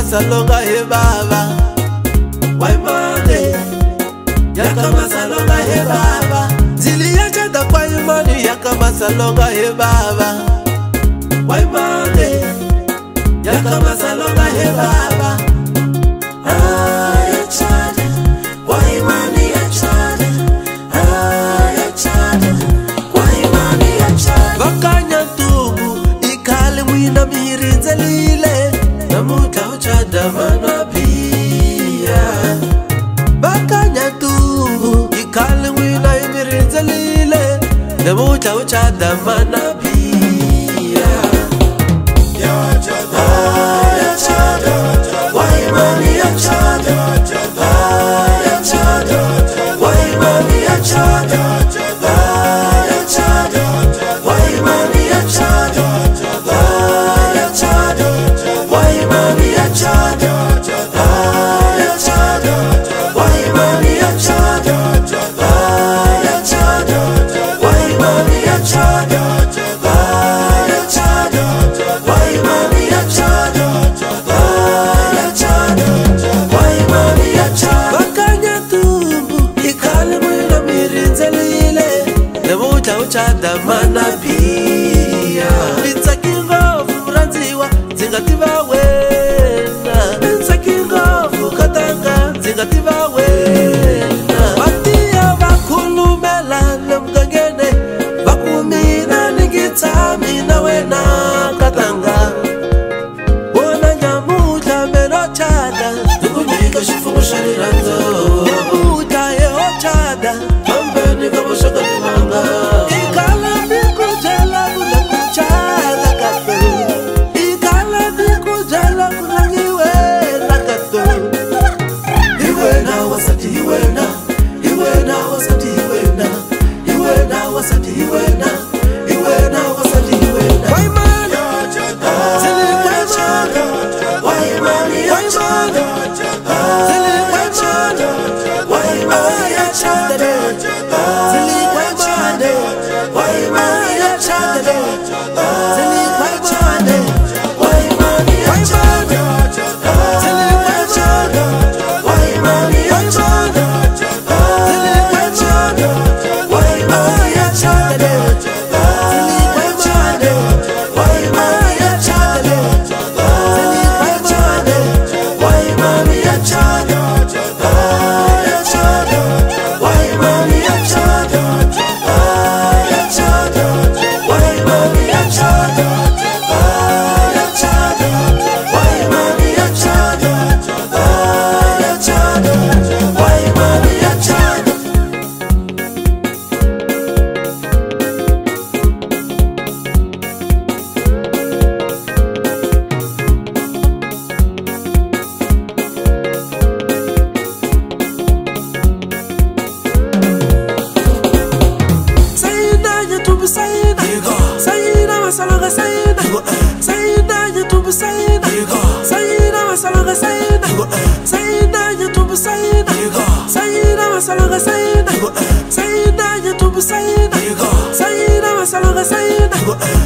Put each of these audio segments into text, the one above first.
masalonga he baba Waimani Yaka masalonga he baba Zili chada kwa imani Yaka masalonga he baba Waimani Yaka masalonga he baba Vakanya tubu ikale mwina mirinze lile Namuta uchada manapia Vakanya tubu ikale mwina mirinze lile Namuta uchada manapia Ya chada, ya chada Waimani ya chada Ya chada Waimani ya chada Ya chada Waimani ya chada Ya chada Waimani ya chada Ya chada Waimani ya chada Ya chada Waimani ya chada Ya chada Waimani ya chada Ya chada Waimani ya chada Vakanya tubu ikale mwina mirinze lile Nemuta uchada manapia Nitsaki ngofu ranziwa Zingativa wena Nitsaki ngofu katanga Zingativa wena Watia vakulumela Nemgangene Vakumina ningitami na wena katanga Wona nyamuta meno chada Nukunika shifungu shariranzo Nyamuta yeho chada Ambeni kama shaka nimanga Ikala biku jela kuna kuchada kato Ikala biku jela kuna ngiwe na kato Iwena wasati iwena Iwena wasati iwena Iwena wasati iwena Iwena wasati iwena Waimani Zili Waimani Waimani ya chada Zili Waimani Waimani ya chada Zili Waimani Waimani ya chada Zili Waimani Waimani ya chada Zili Waimani Waimani ya chada Zili Waimani Waimani ya chada Zili Waimani Waimani ya chada Zili Waimani Waimani ya chada Ya chada Waimani ya chada Ya chada Waimani ya chada Ya chada Waimani ya chada Ya chada Waimani ya chada Saina YouTube saina Saina masaloga saina Saina YouTube saina Saina masaloga saina Saina YouTube saina Saina masaloga saina Saina YouTube saina Saina masaloga saina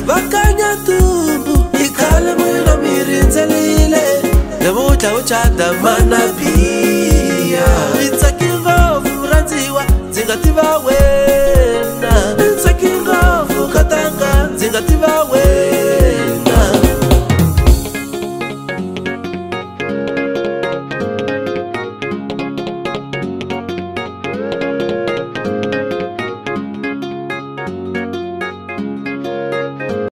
Vakanya tubu ikale mwina mirinze lile Nemuta uchada manapia Nitsaki ngofu ranziwa Zingativa we